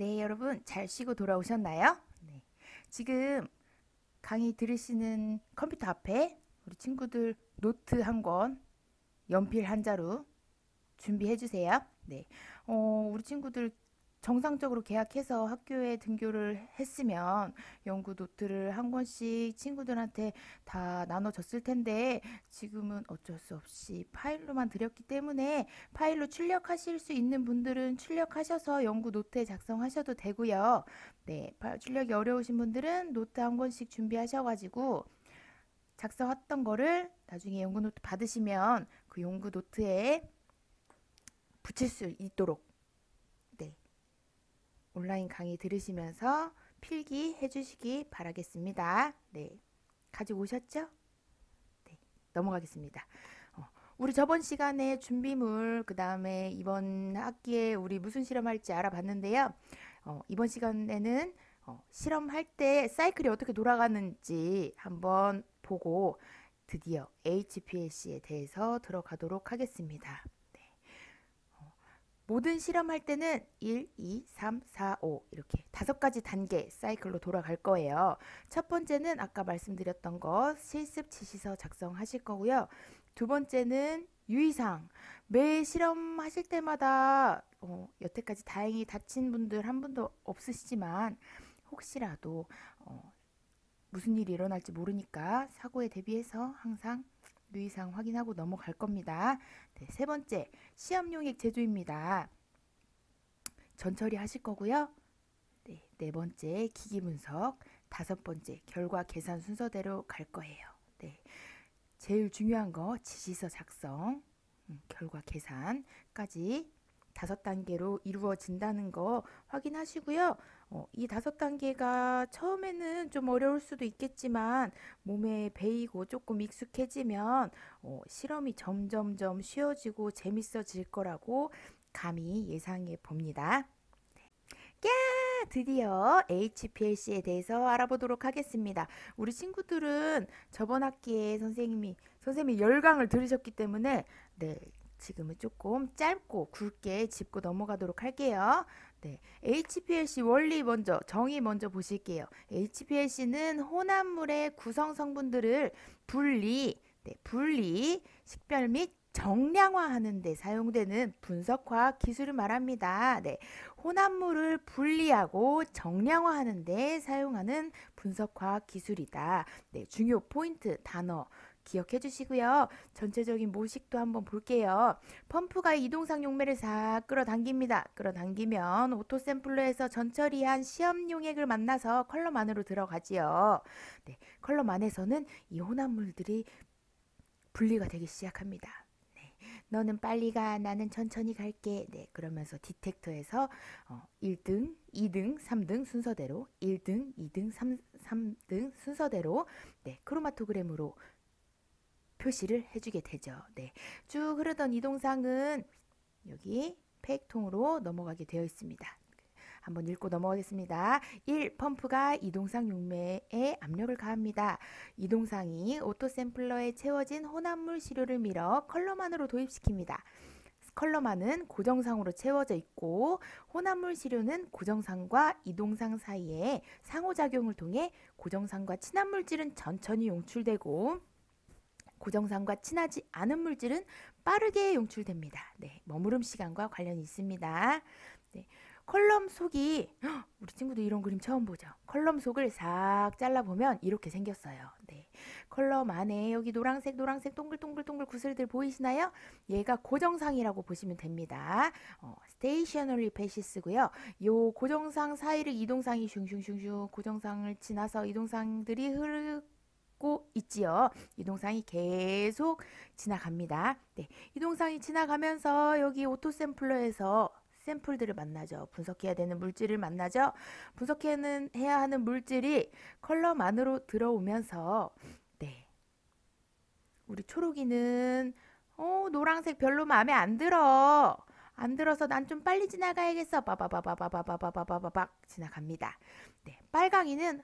네, 여러분 잘 쉬고 돌아오셨나요? 네. 지금 강의 들으시는 컴퓨터 앞에 우리 친구들 노트 한 권, 연필 한 자루 준비해 주세요. 네. 우리 친구들 정상적으로 계약해서 학교에 등교를 했으면 연구 노트를 한 권씩 친구들한테 다 나눠줬을 텐데 지금은 어쩔 수 없이 파일로만 드렸기 때문에 파일로 출력하실 수 있는 분들은 출력하셔서 연구 노트에 작성하셔도 되고요. 네, 출력이 어려우신 분들은 노트 한 권씩 준비하셔가지고 작성했던 거를 나중에 연구 노트 받으시면 그 연구 노트에 붙일 수 있도록 네, 온라인 강의 들으시면서 필기해 주시기 바라겠습니다. 네, 가지고 오셨죠? 네, 넘어가겠습니다. 우리 저번 시간에 준비물, 그 다음에 이번 학기에 우리 무슨 실험할지 알아봤는데요. 이번 시간에는 실험할 때 사이클이 어떻게 돌아가는지 한번 보고 드디어 HPLC에 대해서 들어가도록 하겠습니다. 모든 실험할 때는 1, 2, 3, 4, 5 이렇게 5가지 단계 사이클로 돌아갈 거예요. 첫 번째는 아까 말씀드렸던 거 실습 지시서 작성하실 거고요. 두 번째는 유의사항. 매 실험하실 때마다 여태까지 다행히 다친 분들 한 분도 없으시지만 혹시라도 무슨 일이 일어날지 모르니까 사고에 대비해서 항상 유의사항 확인하고 넘어갈 겁니다. 네, 세 번째, 시험용액 제조입니다. 전처리 하실 거고요. 네, 네 번째, 기기 분석. 다섯 번째, 결과 계산 순서대로 갈 거예요. 네, 제일 중요한 거 지시서 작성, 결과 계산까지 5단계로 이루어진다는 거 확인하시고요. 이 5단계가 처음에는 좀 어려울 수도 있겠지만 몸에 배이고 조금 익숙해지면 실험이 점점점 쉬워지고 재밌어질 거라고 감히 예상해 봅니다. 야, 드디어 HPLC에 대해서 알아보도록 하겠습니다. 우리 친구들은 저번 학기에 선생님이 열강을 들으셨기 때문에 네, 지금은 조금 짧고 굵게 짚고 넘어가도록 할게요. 네, HPLC 원리 먼저 정의 먼저 보실게요. HPLC는 혼합물의 구성 성분들을 분리, 식별 및 정량화하는 데 사용되는 분석화학 기술을 말합니다. 네, 혼합물을 분리하고 정량화하는 데 사용하는 분석화학 기술이다. 네, 중요 포인트 단어 기억해 주시고요. 전체적인 모식도 한번 볼게요. 펌프가 이동상 용매를 싹 끌어당깁니다. 끌어당기면 오토샘플러에서 전처리한 시험용액을 만나서 컬럼 안으로 들어가지요. 네, 컬럼 안에서는 이 혼합물들이 분리가 되기 시작합니다. 네, 너는 빨리 가, 나는 천천히 갈게. 네, 그러면서 디텍터에서 1등, 2등, 3등 순서대로 1등, 2등, 3등 순서대로 네, 크로마토그램으로 표시를 해주게 되죠. 네, 쭉 흐르던 이동상은 여기 폐액통으로 넘어가게 되어 있습니다. 한번 읽고 넘어가겠습니다. 1. 펌프가 이동상 용매에 압력을 가합니다. 이동상이 오토샘플러에 채워진 혼합물 시료를 밀어 컬럼 안으로 도입시킵니다. 컬럼 안은 고정상으로 채워져 있고 혼합물 시료는 고정상과 이동상 사이에 상호작용을 통해 고정상과 친한 물질은 천천히 용출되고 고정상과 친하지 않은 물질은 빠르게 용출됩니다. 네, 머무름 시간과 관련이 있습니다. 네, 컬럼 속이 우리 친구도 이런 그림 처음 보죠. 컬럼 속을 싹 잘라보면 이렇게 생겼어요. 네, 컬럼 안에 여기 노란색 동글동글 구슬들 보이시나요? 얘가 고정상이라고 보시면 됩니다. 스테이셔너리 패시스고요. 요 고정상 사이를 이동상이 슝슝슝슝 고정상을 지나서 이동상들이 흐르고 있지요. 이동상이 계속 지나갑니다. 네, 이동상이 지나가면서 여기 오토샘플러에서 샘플들을 만나죠. 분석해야 되는 물질을 만나죠. 분석해야 하는 물질이 컬럼 안으로 들어오면서 네, 우리 초록이는 노란색 별로 마음에 안 들어. 안 들어서 난 좀 빨리 지나가야겠어. 빠바바바바바바바바바박 지나갑니다. 네, 빨강이는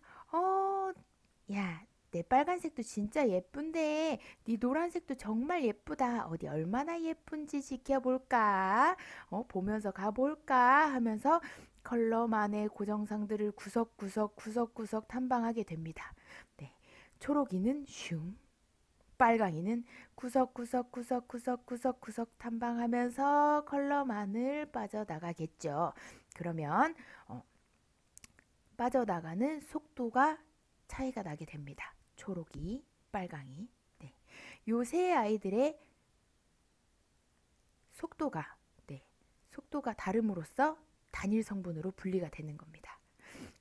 야, 내 빨간색도 진짜 예쁜데 네 노란색도 정말 예쁘다. 어디 얼마나 예쁜지 지켜볼까? 보면서 가볼까? 하면서 컬러만의 고정상들을 구석구석 탐방하게 됩니다. 네, 초록이는 슝, 빨강이는 구석 탐방하면서 컬러만을 빠져나가겠죠. 그러면 빠져나가는 속도가 차이가 나게 됩니다. 초록이, 빨강이. 네. 요 세 아이들의 속도가 속도가 다름으로써 단일 성분으로 분리가 되는 겁니다.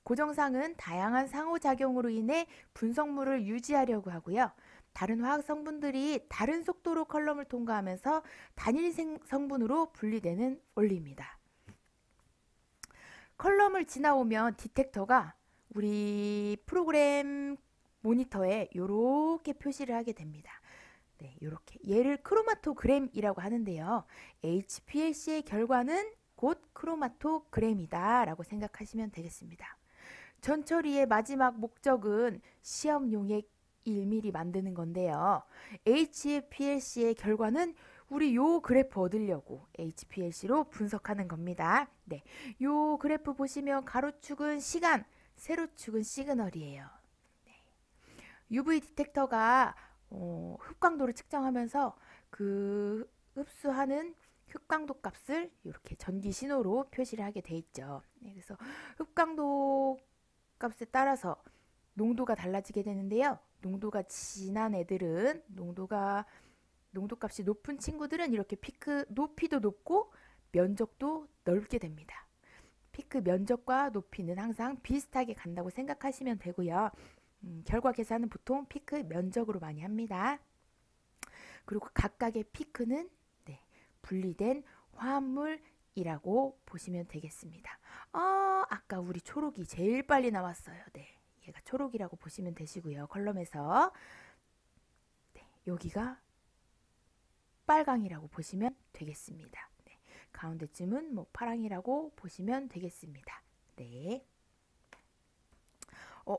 고정상은 다양한 상호작용으로 인해 분석물을 유지하려고 하고요. 다른 화학 성분들이 다른 속도로 컬럼을 통과하면서 단일 성분으로 분리되는 원리입니다. 컬럼을 지나오면 디텍터가 우리 프로그램 모니터에 이렇게 표시를 하게 됩니다. 네, 이렇게 얘를 크로마토그램이라고 하는데요. HPLC의 결과는 곧 크로마토그램이다 라고 생각하시면 되겠습니다. 전처리의 마지막 목적은 시험용의 1mm 만드는 건데요. HPLC의 결과는 우리 요 그래프 얻으려고 HPLC로 분석하는 겁니다. 네, 요 그래프 보시면 가로축은 시간, 세로축은 시그널이에요. 네. UV 디텍터가 흡광도를 측정하면서 그 흡수하는 흡광도 값을 이렇게 전기 신호로 표시를 하게 돼 있죠. 네, 그래서 흡광도 값에 따라서 농도가 달라지게 되는데요. 농도가 진한 애들은 농도 값이 높은 친구들은 이렇게 피크 높이도 높고 면적도 넓게 됩니다. 피크 면적과 높이는 항상 비슷하게 간다고 생각하시면 되고요. 결과 계산은 보통 피크 면적으로 많이 합니다. 그리고 각각의 피크는 분리된 화합물이라고 보시면 되겠습니다. 아까 우리 초록이 제일 빨리 나왔어요. 네, 얘가 초록이라고 보시면 되시고요. 컬럼에서 여기가 빨강이라고 보시면 되겠습니다. 네, 가운데쯤은 뭐 파랑이라고 보시면 되겠습니다. 네.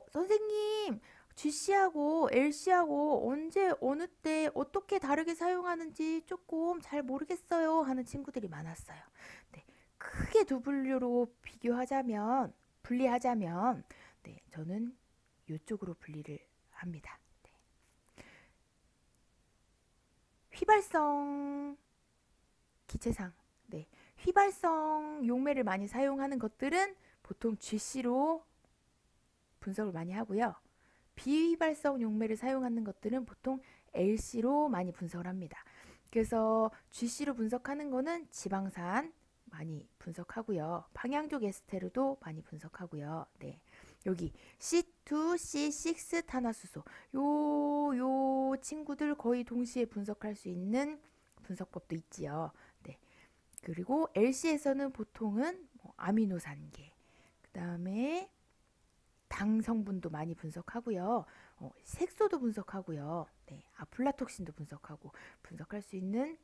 선생님, GC하고 LC하고 언제 어느 때 어떻게 다르게 사용하는지 조금 잘 모르겠어요 하는 친구들이 많았어요. 네, 크게 두 분류로 분리하자면 저는 이쪽으로 분리를 합니다. 네. 휘발성 기체상, 휘발성 용매를 많이 사용하는 것들은 보통 GC로 분석을 많이 하고요. 비휘발성 용매를 사용하는 것들은 보통 LC로 많이 분석을 합니다. 그래서 GC로 분석하는 거는 지방산 많이 분석하고요. 방향족 에스테르도 많이 분석하고요. 네. 여기 C2, C6 탄화수소 요 친구들 거의 동시에 분석할 수 있는 분석법도 있지요. 네. 그리고 LC에서는 보통은 아미노산계, 그 다음에 당 성분도 많이 분석하고요. 색소도 분석하고요. 네, 아플라톡신도 분석할 수 있는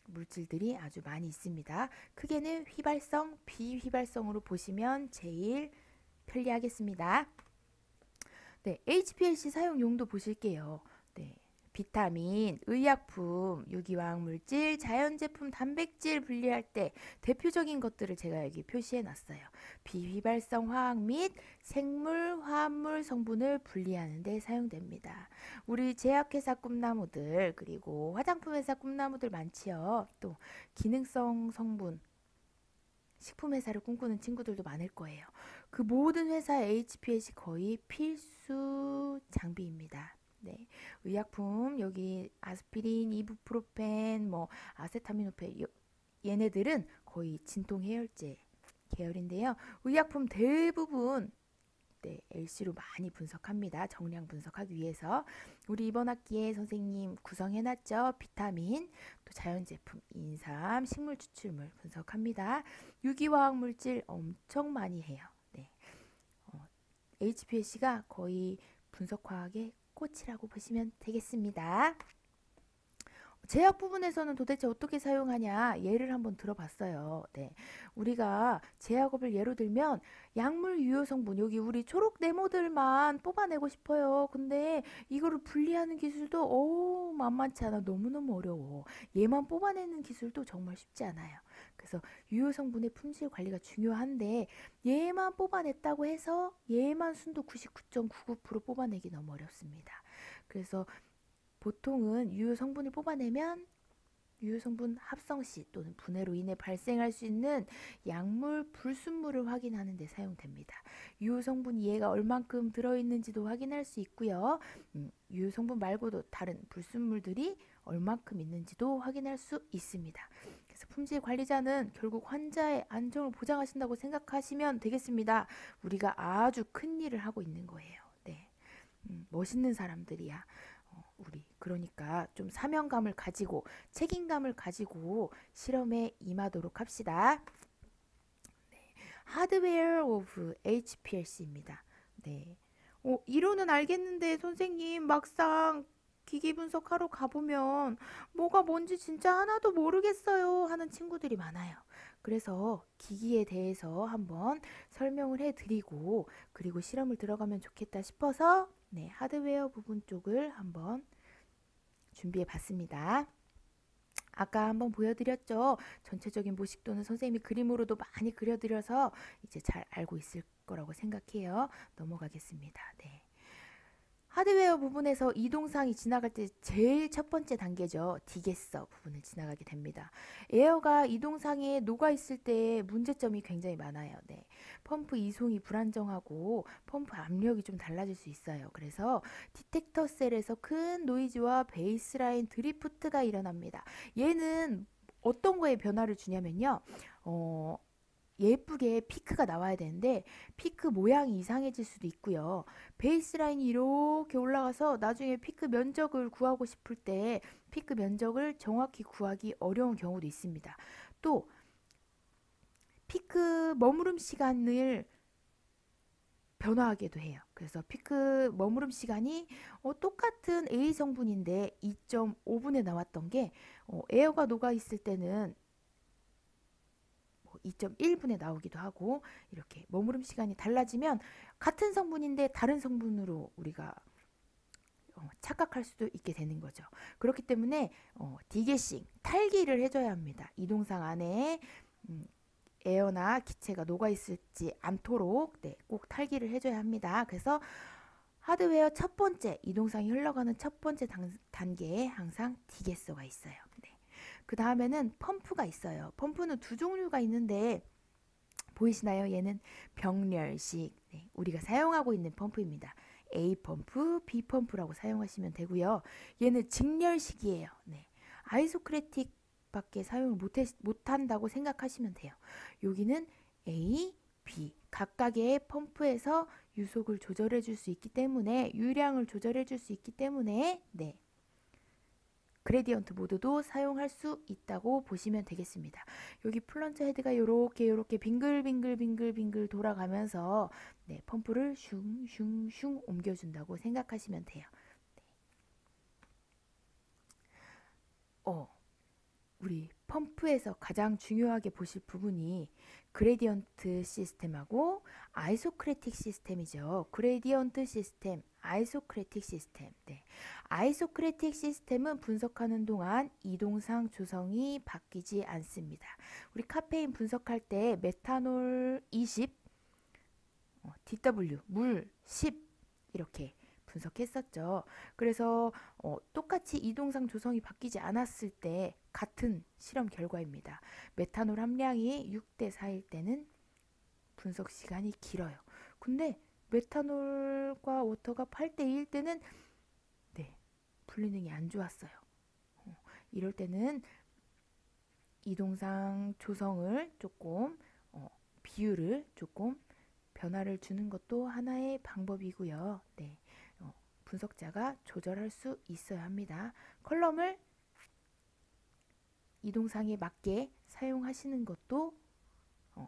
물질들이 아주 많이 있습니다. 크게는 휘발성, 비휘발성으로 보시면 제일 편리하겠습니다. 네, HPLC 사용 용도 보실게요. 네, 비타민, 의약품, 유기화학 물질, 자연제품, 단백질 분리할 때 대표적인 것들을 제가 여기 표시해 놨어요. 비휘발성 화학 및 생물, 화합물 성분을 분리하는 데 사용됩니다. 우리 제약회사 꿈나무들 그리고 화장품회사 꿈나무들 많지요. 또 기능성 성분 식품회사를 꿈꾸는 친구들도 많을 거예요. 그 모든 회사의 HPLC 거의 필수 장비입니다. 네, 의약품 여기 아스피린, 이부프로펜, 아세타미노펜 얘네들은 거의 진통 해열제 계열인데요. 의약품 대부분 LC로 많이 분석합니다. 정량 분석하기 위해서. 우리 이번 학기에 선생님 구성해놨죠. 비타민, 또 자연제품, 인삼, 식물 추출물 분석합니다. 유기화학 물질 엄청 많이 해요. 네. HPLC가 거의 분석화학의 꽃이라고 보시면 되겠습니다. 제약 부분에서는 도대체 어떻게 사용하냐 예를 한번 들어봤어요. 네. 우리가 제약업을 예로 들면 약물 유효 성분 여기 우리 초록 네모들만 뽑아내고 싶어요. 근데 이거를 분리하는 기술도 만만치 않아. 너무너무 어려워. 얘만 뽑아내는 기술도 정말 쉽지 않아요. 그래서 유효 성분의 품질 관리가 중요한데 얘만 뽑아냈다고 해서 얘만 순도 99.99% 뽑아내기 너무 어렵습니다. 그래서 보통은 유효 성분을 뽑아내면 유효 성분 합성 시 또는 분해로 인해 발생할 수 있는 약물 불순물을 확인하는 데 사용됩니다. 유효 성분 얘가 얼만큼 들어있는지도 확인할 수 있고요. 유효 성분 말고도 다른 불순물들이 얼만큼 있는지도 확인할 수 있습니다. 그래서 품질 관리자는 결국 환자의 안정을 보장하신다고 생각하시면 되겠습니다. 우리가 아주 큰 일을 하고 있는 거예요. 네. 멋있는 사람들이야. 우리 그러니까 좀 사명감을 가지고 책임감을 가지고 실험에 임하도록 합시다. 하드웨어 오브 HPLC입니다. 네. 이론은 알겠는데 선생님 막상 기기 분석하러 가보면 뭐가 뭔지 진짜 하나도 모르겠어요 하는 친구들이 많아요. 그래서 기기에 대해서 한번 설명을 해드리고 그리고 실험을 들어가면 좋겠다 싶어서 네, 하드웨어 부분 쪽을 한번 준비해 봤습니다. 아까 한번 보여드렸죠. 전체적인 모식도는 선생님이 그림으로도 많이 그려드려서 이제 잘 알고 있을 거라고 생각해요. 넘어가겠습니다. 네. 하드웨어 부분에서 이동상이 지나갈 때 제일 첫 번째 단계죠. 디게서 부분을 지나가게 됩니다. 에어가 이동상에 녹아 있을 때 문제점이 굉장히 많아요. 네. 펌프 이송이 불안정하고 펌프 압력이 좀 달라질 수 있어요. 그래서 디텍터 셀에서 큰 노이즈와 베이스라인 드리프트가 일어납니다. 얘는 어떤 거에 변화를 주냐면요. 예쁘게 피크가 나와야 되는데 피크 모양이 이상해질 수도 있고요. 베이스라인이 이렇게 올라가서 나중에 피크 면적을 구하고 싶을 때 피크 면적을 정확히 구하기 어려운 경우도 있습니다. 또 피크 머무름 시간을 변화하기도 해요. 그래서 피크 머무름 시간이 똑같은 A 성분인데 2.5분에 나왔던 게 에어가 녹아 있을 때는 2.1분에 나오기도 하고 이렇게 머무름 시간이 달라지면 같은 성분인데 다른 성분으로 우리가 착각할 수도 있게 되는 거죠. 그렇기 때문에 디게싱, 탈기를 해줘야 합니다. 이동상 안에 에어나 기체가 녹아있지 않도록 네, 꼭 탈기를 해줘야 합니다. 그래서 하드웨어 첫 번째, 이동상이 흘러가는 첫 번째 단계에 항상 디게서가 있어요. 네. 그 다음에는 펌프가 있어요. 펌프는 두 종류가 있는데 보이시나요? 얘는 병렬식, 네, 우리가 사용하고 있는 펌프입니다. A 펌프, B 펌프라고 사용하시면 되고요. 얘는 직렬식이에요. 네. 아이소크레틱 밖에 사용을 못한다고 생각하시면 돼요. 여기는 A, B 각각의 펌프에서 유속을 조절해 줄 수 있기 때문에 유량을 조절해 줄 수 있기 때문에 네. 그레디언트 모드도 사용할 수 있다고 보시면 되겠습니다. 여기 플런저 헤드가 요렇게 빙글빙글 돌아가면서 네, 펌프를 슝슝슝 옮겨준다고 생각하시면 돼요. 네. 우리 펌프에서 가장 중요하게 보실 부분이 그레디언트 시스템하고 아이소크레틱 시스템이죠. 그레디언트 시스템, 아이소크레틱 시스템. 네. 아이소크레틱 시스템은 분석하는 동안 이동상 조성이 바뀌지 않습니다. 우리 카페인 분석할 때 메탄올 20, DW, 물 10 이렇게 분석했었죠. 그래서 똑같이 이동상 조성이 바뀌지 않았을 때 같은 실험 결과입니다. 메탄올 함량이 6대 4일 때는 분석 시간이 길어요. 근데 메탄올과 워터가 8대 2일 때는 네, 분리능이 안 좋았어요. 이럴 때는 이동상 조성을 조금 비율을 조금 변화를 주는 것도 하나의 방법이고요. 네. 분석자가 조절할 수 있어야 합니다. 컬럼을 이동상에 맞게 사용하시는 것도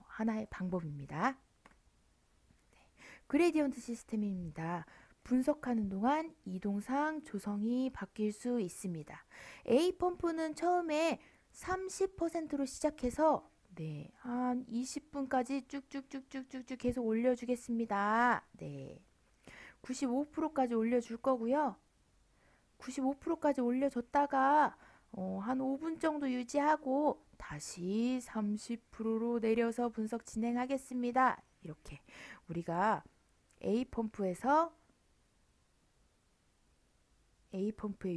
하나의 방법입니다. 네. 그레디언트 시스템입니다. 분석하는 동안 이동상 조성이 바뀔 수 있습니다. A 펌프는 처음에 30%로 시작해서 한 20분까지 쭉쭉쭉쭉쭉쭉 계속 올려주겠습니다. 95%까지 올려줄 거고요. 95%까지 올려줬다가 한 5분 정도 유지하고 다시 30%로 내려서 분석 진행하겠습니다. 이렇게 우리가 A 펌프의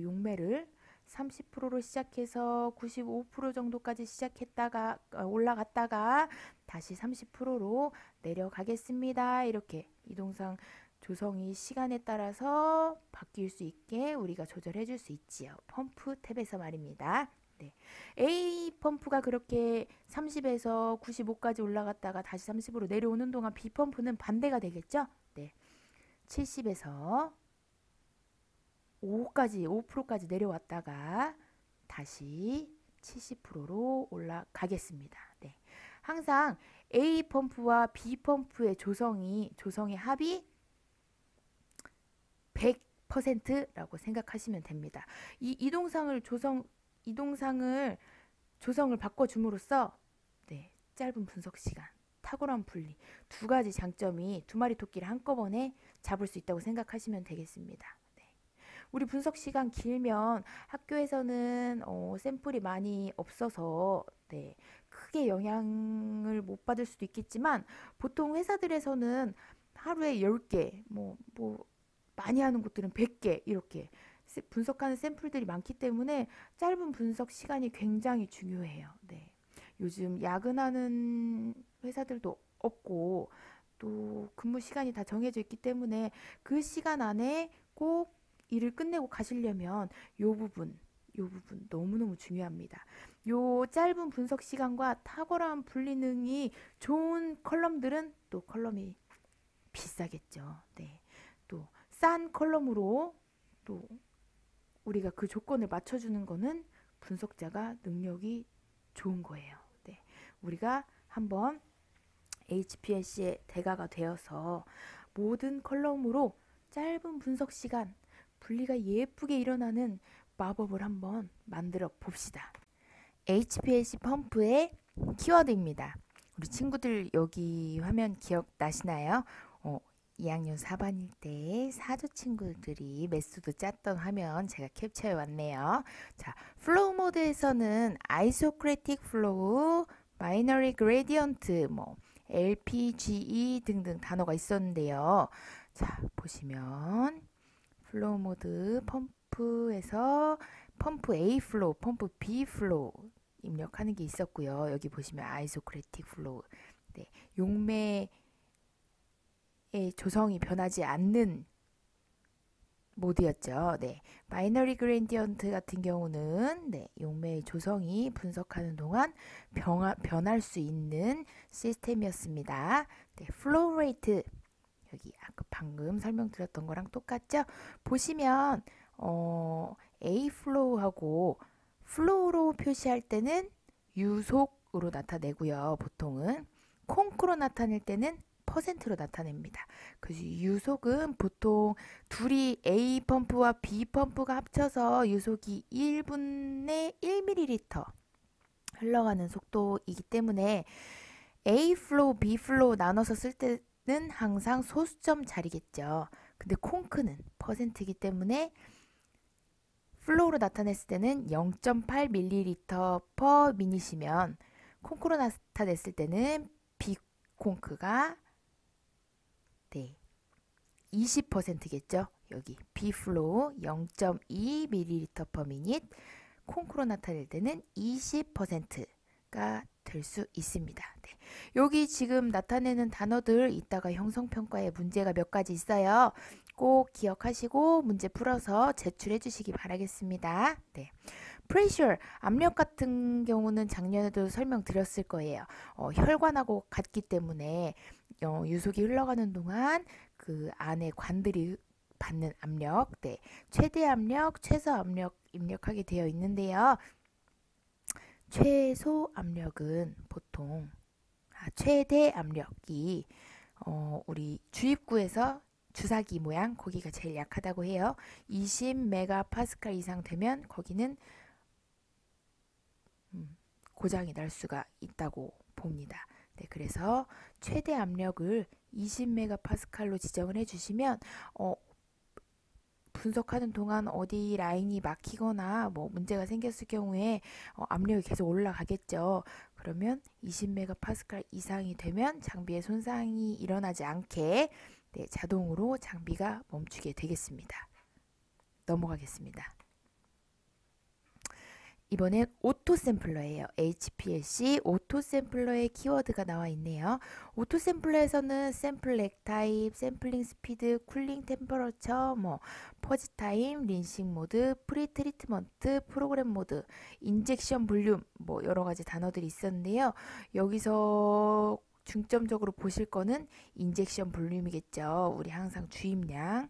용매를 30%로 시작해서 95% 정도까지 시작했다가 올라갔다가 다시 30%로 내려가겠습니다. 이렇게 이동상 조성이 시간에 따라서 바뀔 수 있게 우리가 조절해 줄 수 있지요. 펌프 탭에서 말입니다. A 펌프가 그렇게 30에서 95까지 올라갔다가 다시 30으로 내려오는 동안 B 펌프는 반대가 되겠죠? 70에서 5%까지 내려왔다가 다시 70%로 올라가겠습니다. 항상 A 펌프와 B 펌프의 조성의 합이 100%라고 생각하시면 됩니다. 이 이동상을 조성을 바꿔줌으로써 짧은 분석 시간, 탁월한 분리 두 가지 장점이 두 마리 토끼를 한꺼번에 잡을 수 있다고 생각하시면 되겠습니다. 우리 분석 시간 길면 학교에서는 샘플이 많이 없어서 크게 영향을 못 받을 수도 있겠지만 보통 회사들에서는 하루에 10개 뭐 많이 하는 곳들은 100개 이렇게 분석하는 샘플들이 많기 때문에 짧은 분석 시간이 굉장히 중요해요. 요즘 야근하는 회사들도 없고 또 근무 시간이 다 정해져 있기 때문에 그 시간 안에 꼭 일을 끝내고 가시려면 요 부분 너무너무 중요합니다. 요 짧은 분석 시간과 탁월한 분리능이 좋은 컬럼들은 또 컬럼이 비싸겠죠. 또 싼 컬럼으로 또 우리가 그 조건을 맞춰주는 거는 분석자가 능력이 좋은 거예요. 우리가 한번 HPLC의 대가가 되어서 모든 컬럼으로 짧은 분석 시간 분리가 예쁘게 일어나는 마법을 한번 만들어 봅시다. HPLC 펌프의 키워드입니다. 우리 친구들 여기 화면 기억나시나요? 2학년 4반일 때 사조 친구들이 메소드 짰던 화면 제가 캡처해 왔네요. 자, 플로우 모드에서는 아이소크레틱 플로우, 바이너리 그레디언트, LPGE 등등 단어가 있었는데요. 자, 보시면 플로우 모드 펌프에서 펌프 A 플로우, 펌프 B 플로우 입력하는 게 있었고요. 여기 보시면 아이소크레틱 플로우, 용매의 조성이 변하지 않는 모드였죠. 바이너리 그레디언트 같은 경우는 용매의 조성이 분석하는 동안 변할 수 있는 시스템이었습니다. 플로우 레이트 여기 아까 방금 설명드렸던 거랑 똑같죠? 보시면 A 플로우하고 플로우로 표시할 때는 유속으로 나타내고요. 보통은 콩크로 나타낼 때는 퍼센트로 나타냅니다. 그래서 유속은 보통 둘이 A 펌프와 B 펌프가 합쳐서 유속이 1분에 1ml 흘러가는 속도이기 때문에 A 플로우, B 플로우 나눠서 쓸 때는 항상 소수점 자리겠죠. 근데 콩크는 퍼센트이기 때문에 플로우로 나타냈을 때는 0.8ml per minut이면 콩크로 나타냈을 때는 B 콩크가 20%겠죠. 여기 B 플로우 0.2ml per minute, 콩크로 나타낼 때는 20%가 될 수 있습니다. 여기 지금 나타내는 단어들 이따가 형성평가에 문제가 몇 가지 있어요. 꼭 기억하시고 문제 풀어서 제출해 주시기 바라겠습니다. pressure, 압력 같은 경우는 작년에도 설명드렸을 거예요. 혈관하고 같기 때문에 유속이 흘러가는 동안 그 안에 관들이 받는 압력, 최대 압력, 최소 압력 입력하게 되어 있는데요. 최소 압력은 보통 최대 압력이 우리 주입구에서 주사기 모양 거기가 제일 약하다고 해요. 20메가파스칼 이상 되면 거기는 고장이 날 수가 있다고 봅니다. 네, 그래서 최대 압력을 20메가파스칼로 지정을 해주시면 분석하는 동안 어디 라인이 막히거나 뭐 문제가 생겼을 경우에 압력이 계속 올라가겠죠. 그러면 20메가파스칼 이상이 되면 장비에 손상이 일어나지 않게 네, 자동으로 장비가 멈추게 되겠습니다. 넘어가겠습니다. 이번엔 오토 샘플러예요. HPLC 오토 샘플러의 키워드가 나와 있네요. 오토 샘플러에서는 샘플 렉 타입, 샘플링 스피드, 쿨링 템퍼러처, 퍼지 타임, 린싱 모드, 프리 트리트먼트, 프로그램 모드, 인젝션 볼륨 여러 가지 단어들이 있었는데요. 여기서 중점적으로 보실 거는 인젝션 볼륨이겠죠. 우리 항상 주입량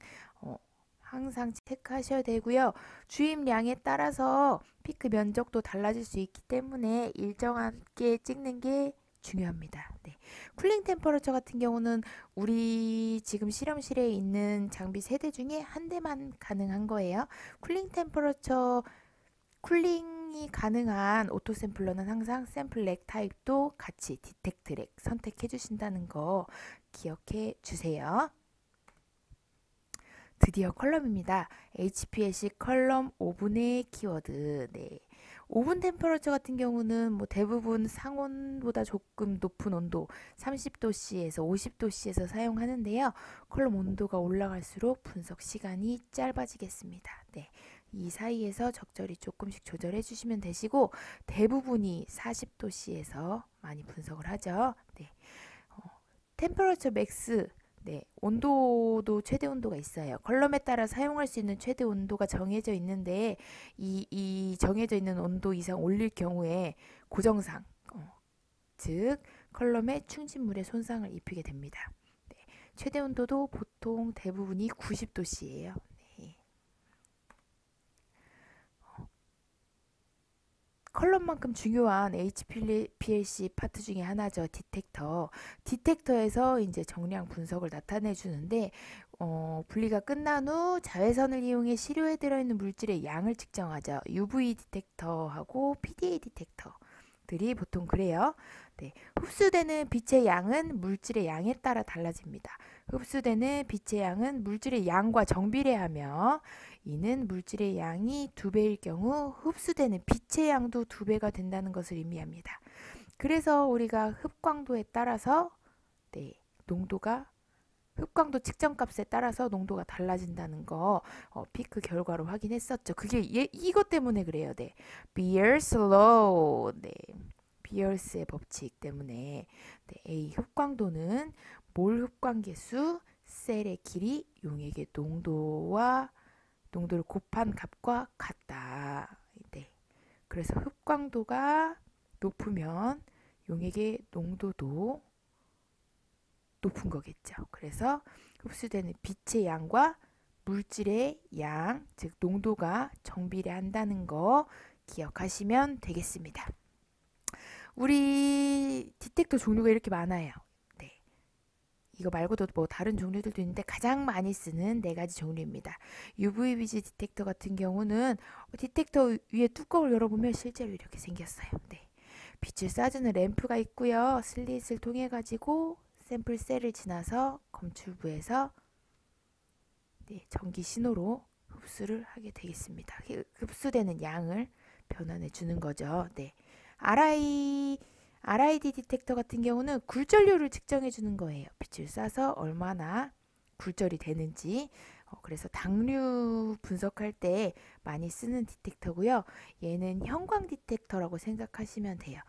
항상 체크하셔야 되고요. 주입량에 따라서 피크 면적도 달라질 수 있기 때문에 일정하게 찍는 게 중요합니다. 네. 쿨링 템퍼러처 같은 경우는 우리 지금 실험실에 있는 장비 3대 중에 한 대만 가능한 거예요. 쿨링 템퍼러처 쿨링이 가능한 오토 샘플러는 항상 샘플 렉 타입도 같이 디텍트 렉 선택해 주신다는 거 기억해 주세요. 드디어 컬럼입니다. HPLC 컬럼 오븐의 키워드. 네. 오븐 템퍼러처 같은 경우는 대부분 상온보다 조금 높은 온도 30도씨에서 50도씨에서 사용하는데요. 컬럼 온도가 올라갈수록 분석 시간이 짧아지겠습니다. 네. 이 사이에서 적절히 조금씩 조절해 주시면 되시고 대부분이 40도씨에서 많이 분석을 하죠. 네. 템퍼러처 맥스 네, 온도도 최대 온도가 있어요. 컬럼에 따라 사용할 수 있는 최대 온도가 정해져 있는데 이 정해져 있는 온도 이상 올릴 경우에 고정상 즉 컬럼에 충진물에 손상을 입히게 됩니다. 네, 최대 온도도 보통 대부분이 90도씨예요. 네. 컬럼만큼 중요한 HPLC 파트 중에 하나죠. 디텍터. 디텍터에서 이제 정량 분석을 나타내 주는데 분리가 끝난 후 자외선을 이용해 시료에 들어있는 물질의 양을 측정하죠. UV 디텍터하고 PDA 디텍터들이 보통 그래요. 네. 흡수되는 빛의 양은 물질의 양에 따라 달라집니다. 흡수되는 빛의 양은 물질의 양과 정비례하며 이는 물질의 양이 2배일 경우 흡수되는 빛의 양도 2배가 된다는 것을 의미합니다. 그래서 우리가 흡광도에 따라서 농도가 흡광도 측정값에 따라서 농도가 달라진다는 거 피크 결과로 확인했었죠. 그게 이것 때문에 그래요. 네. Beer's law. 네. 비얼스의 법칙 때문에 A 흡광도는 몰 흡광계수 셀의 길이 용액의 농도를 곱한 값과 같다. 네. 그래서 흡광도가 높으면 용액의 농도도 높은 거겠죠. 그래서 흡수되는 빛의 양과 물질의 양, 즉 농도가 정비례한다는 거 기억하시면 되겠습니다. 우리 디텍터 종류가 이렇게 많아요. 네. 이거 말고도 다른 종류들도 있는데 가장 많이 쓰는 4가지 종류입니다. UVBG 디텍터 같은 경우는 디텍터 위에 뚜껑을 열어보면 실제로 이렇게 생겼어요. 네. 빛을 쏴주는 램프가 있고요. 슬릿을 통해 가지고 샘플 셀을 지나서 검출부에서 전기 신호로 흡수를 하게 되겠습니다. 흡수되는 양을 변환해 주는 거죠. 네. RID 디텍터 같은 경우는 굴절률을 측정해 주는 거예요. 빛을 쏴서 얼마나 굴절이 되는지. 그래서 당류 분석할 때 많이 쓰는 디텍터고요. 얘는 형광 디텍터라고 생각하시면 돼요.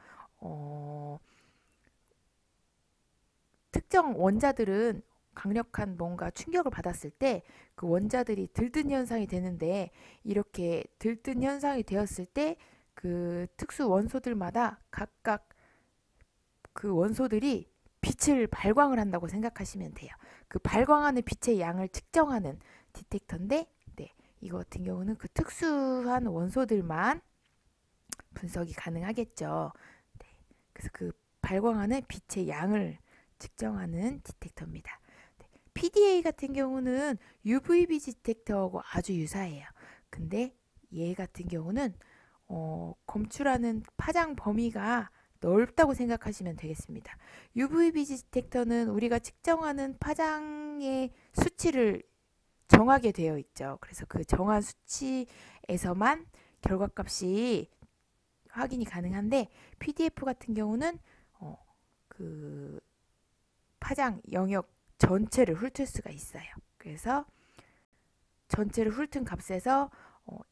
특정 원자들은 강력한 뭔가 충격을 받았을 때 그 원자들이 들뜬 현상이 되는데 이렇게 들뜬 현상이 되었을 때 그 특수 원소들마다 각각 그 원소들이 빛을 발광을 한다고 생각하시면 돼요. 그 발광하는 빛의 양을 측정하는 디텍터인데 이거 같은 경우는 그 특수한 원소들만 분석이 가능하겠죠. 그래서 그 발광하는 빛의 양을 측정하는 디텍터입니다. PDA 같은 경우는 UVB 디텍터하고 아주 유사해요. 근데 얘 같은 경우는 검출하는 파장 범위가 넓다고 생각하시면 되겠습니다. UVB 디텍터는 우리가 측정하는 파장의 수치를 정하게 되어 있죠. 그래서 그 정한 수치에서만 결과값이 확인이 가능한데 PDF 같은 경우는 그 파장 영역 전체를 훑을 수가 있어요. 그래서 전체를 훑은 값에서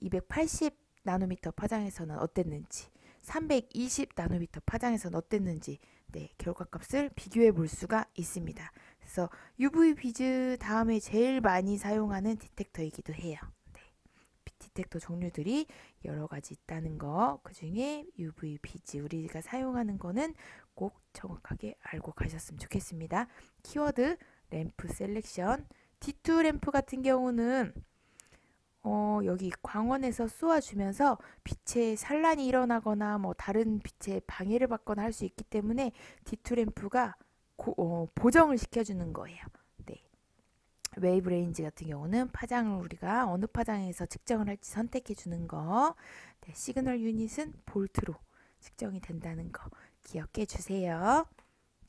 280 나노미터 파장에서는 어땠는지, 320 나노미터 파장에서는 어땠는지 결과값을 비교해 볼 수가 있습니다. 그래서 UV 비즈 다음에 제일 많이 사용하는 디텍터이기도 해요. 디텍터 종류들이 여러 가지 있다는 거, 그 중에 UV 비즈 우리가 사용하는 거는 꼭 정확하게 알고 가셨으면 좋겠습니다. 키워드 램프 셀렉션, D2 램프 같은 경우는 여기 광원에서 쏘아주면서 빛의 산란이 일어나거나 뭐 다른 빛에 방해를 받거나 할 수 있기 때문에 D2 램프가 보정을 시켜주는 거예요. 웨이브 레인지 같은 경우는 파장을 우리가 어느 파장에서 측정을 할지 선택해 주는 거. 시그널 유닛은 볼트로 측정이 된다는 거 기억해 주세요.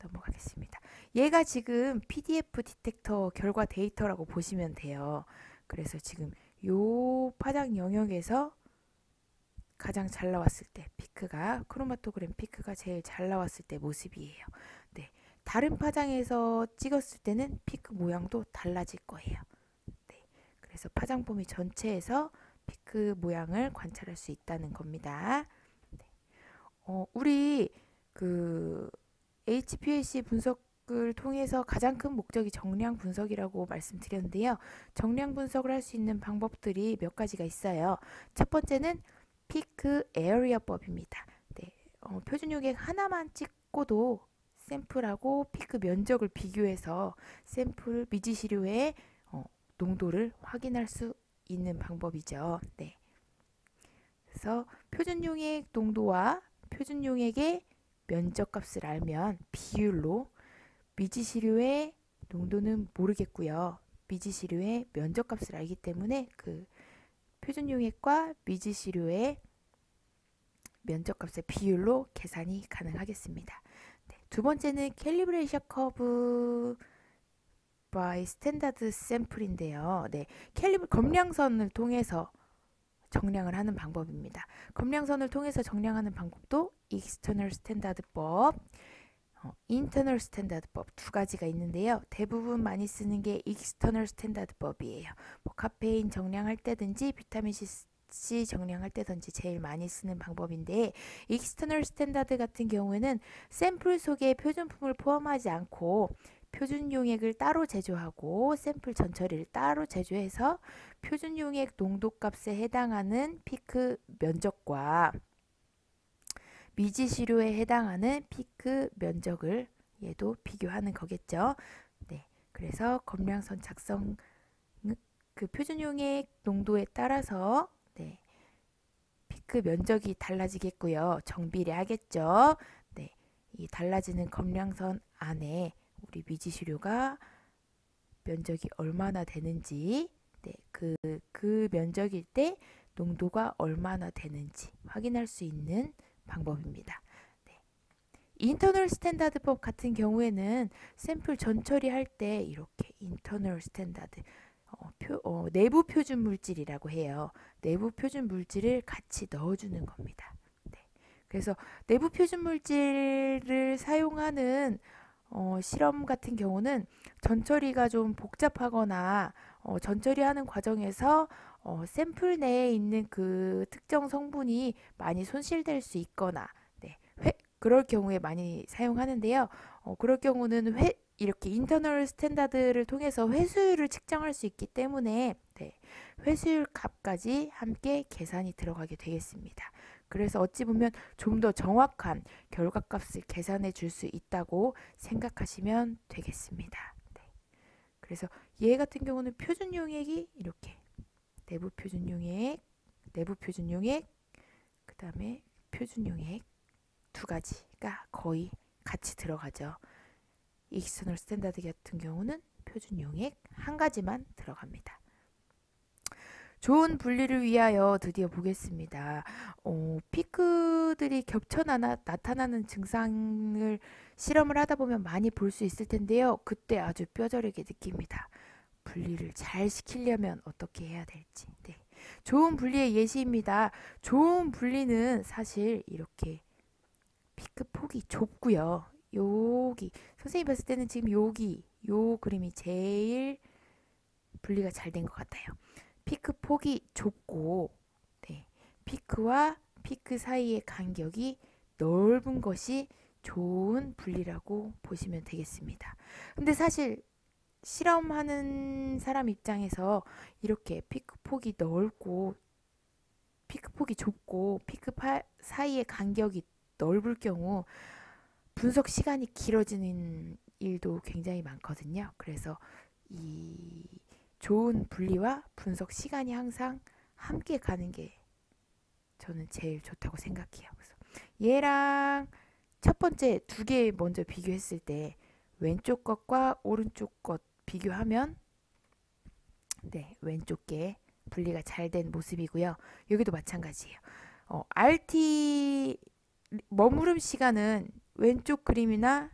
넘어가겠습니다. 얘가 지금 PDF 디텍터 결과 데이터라고 보시면 돼요. 그래서 지금 요 파장 영역에서 가장 잘 나왔을 때 피크가, 크로마토그램 피크가 제일 잘 나왔을 때 모습이에요. 다른 파장에서 찍었을 때는 피크 모양도 달라질 거예요. 그래서 파장 범위 전체에서 피크 모양을 관찰할 수 있다는 겁니다. 우리 그 HPLC 분석을 통해서 가장 큰 목적이 정량 분석이라고 말씀드렸는데요. 정량 분석을 할 수 있는 방법들이 몇 가지가 있어요. 첫 번째는 피크 에어리어법입니다. 표준 요객 하나만 찍고도 샘플하고 피크 면적을 비교해서 샘플 미지시료의 농도를 확인할 수 있는 방법이죠. 그래서 표준 용액 농도와 표준 용액의 면적값을 알면 비율로 미지시료의 농도는 모르겠고요. 미지시료의 면적값을 알기 때문에 그 표준 용액과 미지시료의 면적값의 비율로 계산이 가능하겠습니다. 두 번째는 캘리브레이션 커브 by 스탠다드 샘플인데요. 검량선을 통해서 정량을 하는 방법입니다. 검량선을 통해서 정량하는 방법도 익스터널 스탠다드법, 인터널 스탠다드법 두 가지가 있는데요. 대부분 많이 쓰는 게 익스터널 스탠다드법이에요. 카페인 정량할 때든지 비타민 C 정량할 때든지 제일 많이 쓰는 방법인데, 익스터널 스탠다드 같은 경우에는 샘플 속에 표준품을 포함하지 않고 표준 용액을 따로 제조하고 샘플 전처리를 따로 제조해서 표준 용액 농도값에 해당하는 피크 면적과 미지시료에 해당하는 피크 면적을 얘도 비교하는 거겠죠. 그래서 검량선 작성 그 표준 용액 농도에 따라서 피크 면적이 달라지겠고요. 정비례하겠죠. 이 달라지는 검량선 안에 우리 미지시료가 면적이 얼마나 되는지, 그 면적일 때 농도가 얼마나 되는지 확인할 수 있는 방법입니다. 인터널 스탠다드법 같은 경우에는 샘플 전처리할 때 이렇게 인터널 스탠다드 내부 표준 물질이라고 해요. 내부 표준 물질을 같이 넣어주는 겁니다. 그래서 내부 표준 물질을 사용하는 실험 같은 경우는 전처리가 좀 복잡하거나 전처리하는 과정에서 샘플 내에 있는 그 특정 성분이 많이 손실될 수 있거나 그럴 경우에 많이 사용하는데요. 그럴 경우는 이렇게 인터널 스탠다드를 통해서 회수율을 측정할 수 있기 때문에 회수율 값까지 함께 계산이 들어가게 되겠습니다. 그래서 어찌 보면 좀 더 정확한 결과값을 계산해 줄 수 있다고 생각하시면 되겠습니다. 그래서 얘 같은 경우는 표준 용액이 이렇게 내부 표준 용액, 그 다음에 표준 용액 두 가지가 거의 같이 들어가죠. 익스터널 스탠다드 같은 경우는 표준 용액 한 가지만 들어갑니다. 좋은 분리를 위하여 드디어 보겠습니다. 피크들이 겹쳐 나타나는 증상을 실험을 하다 보면 많이 볼 수 있을 텐데요. 그때 아주 뼈저리게 느낍니다. 분리를 잘 시키려면 어떻게 해야 될지. 네. 좋은 분리의 예시입니다. 좋은 분리는 사실 이렇게 피크 폭이 좁고요. 여기 선생님이 봤을 때는 지금 요 그림이 제일 분리가 잘 된 것 같아요. 피크 폭이 좁고, 네, 피크와 피크 사이의 간격이 넓은 것이 좋은 분리라고 보시면 되겠습니다. 근데 사실 실험하는 사람 입장에서 이렇게 피크 폭이 넓고 피크 폭이 좁고 피크 사이의 간격이 넓을 경우 분석 시간이 길어지는 일도 굉장히 많거든요. 그래서 이 좋은 분리와 분석 시간이 항상 함께 가는 게 저는 제일 좋다고 생각해요. 그래서 얘랑 첫 번째 두 개 먼저 비교했을 때 왼쪽 것과 오른쪽 것 비교하면 네, 왼쪽 게 분리가 잘 된 모습이고요. 여기도 마찬가지예요. RT 머무름 시간은 왼쪽 그림이나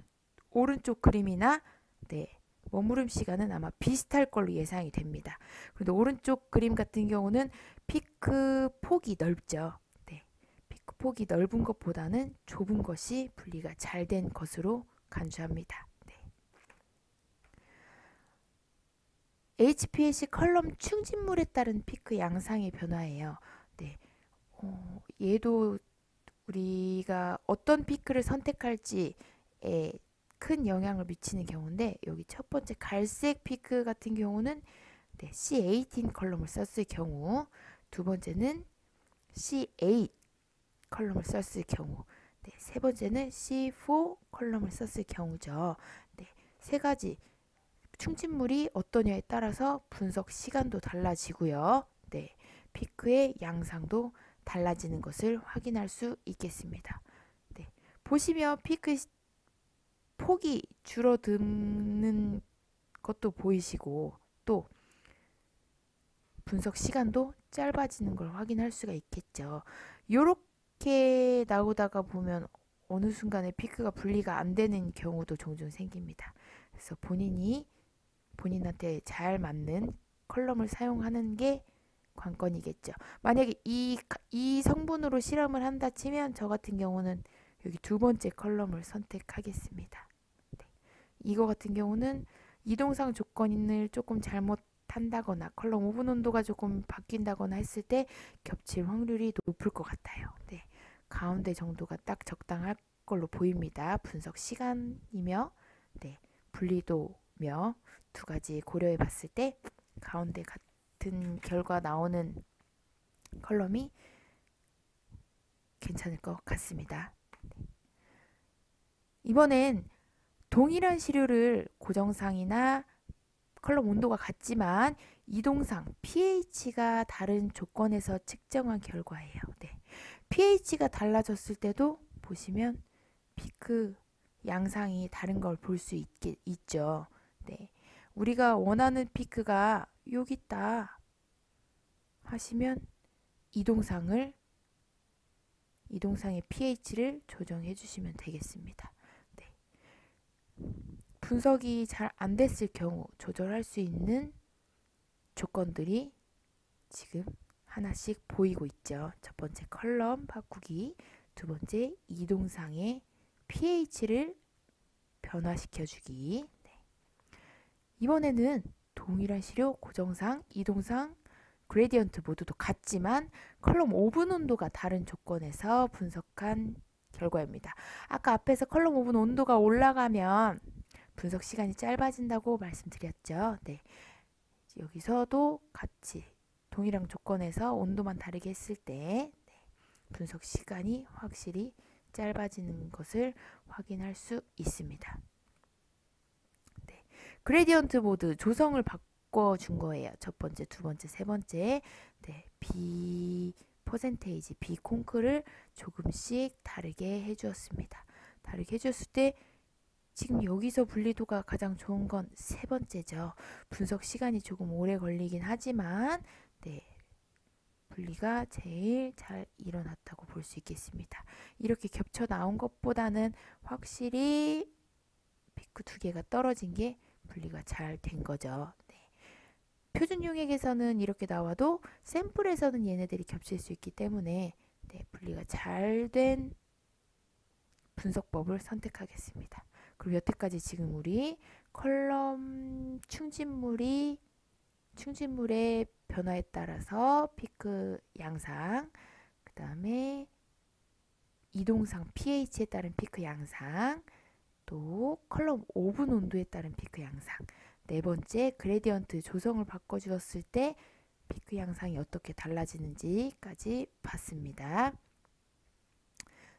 오른쪽 그림이나 네, 머무름 시간은 아마 비슷할 걸로 예상이 됩니다. 그런데 오른쪽 그림 같은 경우는 피크 폭이 넓죠. 네, 피크 폭이 넓은 것보다는 좁은 것이 분리가 잘 된 것으로 간주합니다. 네. HPLC 컬럼 충진물에 따른 피크 양상의 변화예요. 네, 얘도 우리가 어떤 피크를 선택할지에 큰 영향을 미치는 경우인데 여기 첫 번째 갈색 피크 같은 경우는 네, C18 컬럼을 썼을 경우 두 번째는 C8 컬럼을 썼을 경우 네, 세 번째는 C4 컬럼을 썼을 경우죠. 네, 세 가지 충진물이 어떠냐에 따라서 분석 시간도 달라지고요. 네, 피크의 양상도 달라지는 것을 확인할 수 있겠습니다. 네, 보시면 피크 폭이 줄어드는 것도 보이시고 또 분석 시간도 짧아지는 걸 확인할 수가 있겠죠. 이렇게 나오다가 보면 어느 순간에 피크가 분리가 안 되는 경우도 종종 생깁니다. 그래서 본인한테 잘 맞는 컬럼을 사용하는 게 관건이겠죠. 만약에 이 성분으로 실험을 한다 치면 저 같은 경우는 여기 두 번째 컬럼을 선택하겠습니다. 네. 이거 같은 경우는 이동상 조건을 조금 잘못한다거나 컬럼 오븐 온도가 조금 바뀐다거나 했을 때 겹칠 확률이 높을 것 같아요. 네. 가운데 정도가 딱 적당할 걸로 보입니다. 분석 시간이며 네. 분리도며 두 가지 고려해 봤을 때 가운데 같은 결과 나오는 컬럼이 괜찮을 것 같습니다. 이번엔 동일한 시료를 고정상이나 컬럼 온도가 같지만 이동상 pH가 다른 조건에서 측정한 결과예요. 네. pH가 달라졌을 때도 보시면 피크 양상이 다른 걸 볼 수 있죠. 네. 우리가 원하는 피크가 여기 있다 하시면 이동상의 pH를 조정해 주시면 되겠습니다. 네. 분석이 잘 안 됐을 경우 조절할 수 있는 조건들이 지금 하나씩 보이고 있죠. 첫 번째 컬럼 바꾸기, 두 번째 이동상의 pH를 변화시켜 주기. 네. 이번에는 동일한 시료 고정상, 이동상, 그레디언트 모두도 같지만 컬럼 오븐 온도가 다른 조건에서 분석한 결과입니다. 아까 앞에서 컬럼 오븐 온도가 올라가면 분석 시간이 짧아진다고 말씀드렸죠. 네. 여기서도 같이 동일한 조건에서 온도만 다르게 했을 때 네. 분석 시간이 확실히 짧아지는 것을 확인할 수 있습니다. 네. 그레디언트 모드 조성을 바꿔준 거예요. 첫 번째, 두 번째, 세 번째. 네. B 퍼센테이지, B 콩크를 조금씩 다르게 해주었습니다. 다르게 해줬을 때 지금 여기서 분리도가 가장 좋은 건 세 번째죠. 분석 시간이 조금 오래 걸리긴 하지만 네, 분리가 제일 잘 일어났다고 볼 수 있겠습니다. 이렇게 겹쳐 나온 것보다는 확실히 피크 두 개가 떨어진 게 분리가 잘 된 거죠. 네. 표준 용액에서는 이렇게 나와도 샘플에서는 얘네들이 겹칠 수 있기 때문에 네, 분리가 잘 된 분석법을 선택하겠습니다. 그리고 여태까지 지금 우리 컬럼 충진물의 변화에 따라서 피크 양상, 그 다음에 이동상 pH에 따른 피크 양상, 또 컬럼 오븐 온도에 따른 피크 양상, 네 번째 그레디언트 조성을 바꿔주었을 때 피크 양상이 어떻게 달라지는지까지 봤습니다.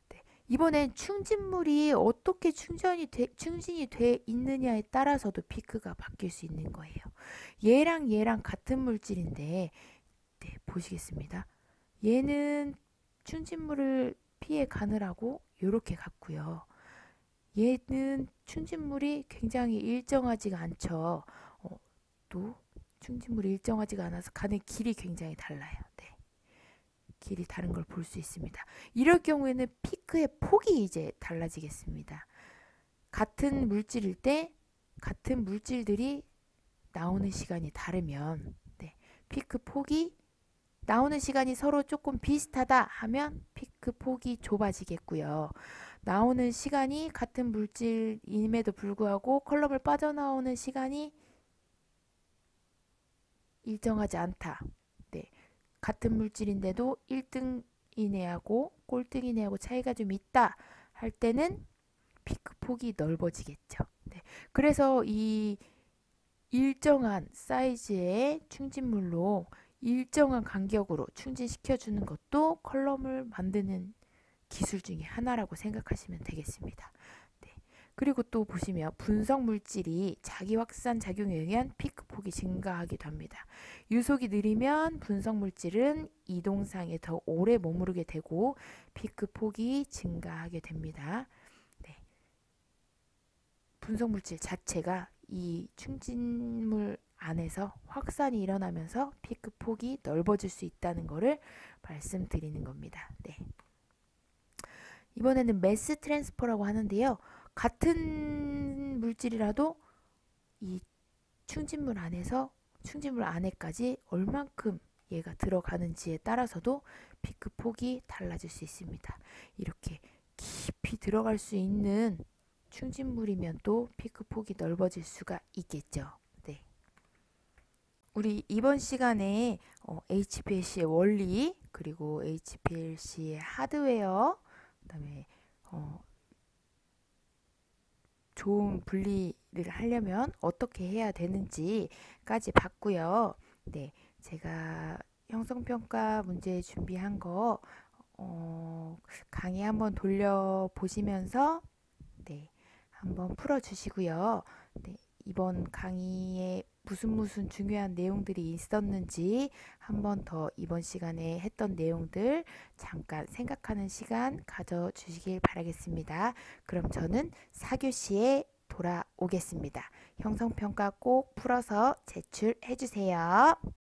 네, 이번엔 충진물이 어떻게 충진이 돼 있느냐에 따라서도 피크가 바뀔 수 있는 거예요. 얘랑 같은 물질인데 네, 보시겠습니다. 얘는 충진물을 피해 가느라고 이렇게 갔고요. 얘는 충진물이 굉장히 일정하지가 않죠. 또 충진물이 일정하지가 않아서 가는 길이 굉장히 달라요. 네. 길이 다른 걸 볼 수 있습니다. 이럴 경우에는 피크의 폭이 이제 달라지겠습니다. 같은 물질일 때 같은 물질들이 나오는 시간이 다르면 네, 피크 폭이 나오는 시간이 서로 조금 비슷하다 하면 피크 폭이 좁아지겠고요. 나오는 시간이 같은 물질임에도 불구하고 컬럼을 빠져나오는 시간이 일정하지 않다. 네, 같은 물질인데도 1등 이내하고 꼴등 이내하고 차이가 좀 있다 할 때는 피크 폭이 넓어지겠죠. 네, 그래서 이 일정한 사이즈의 충진물로 일정한 간격으로 충진시켜주는 것도 컬럼을 만드는 기술 중에 하나라고 생각하시면 되겠습니다. 네. 그리고 또 보시면 분석 물질이 자기 확산 작용에 의한 피크 폭이 증가하기도 합니다. 유속이 느리면 분석 물질은 이동상에 더 오래 머무르게 되고 피크 폭이 증가하게 됩니다. 네. 분석 물질 자체가 이 충진물 안에서 확산이 일어나면서 피크 폭이 넓어질 수 있다는 것을 말씀드리는 겁니다. 네. 이번에는 매스 트랜스퍼라고 하는데요. 같은 물질이라도 이 충진물 안에까지 얼만큼 얘가 들어가는지에 따라서도 피크 폭이 달라질 수 있습니다. 이렇게 깊이 들어갈 수 있는 충진물이면 또 피크 폭이 넓어질 수가 있겠죠. 네. 우리 이번 시간에 HPLC의 원리, 그리고 HPLC의 하드웨어, 그다음에 좋은 분리를 하려면 어떻게 해야 되는지까지 봤고요. 네, 제가 형성평가 문제 준비한 거 강의 한번 돌려보시면서 네, 한번 풀어주시고요. 네, 이번 강의에 무슨 중요한 내용들이 있었는지 한 번 더 이번 시간에 했던 내용들 잠깐 생각하는 시간 가져주시길 바라겠습니다. 그럼 저는 4교시에 돌아오겠습니다. 형성평가 꼭 풀어서 제출해 주세요.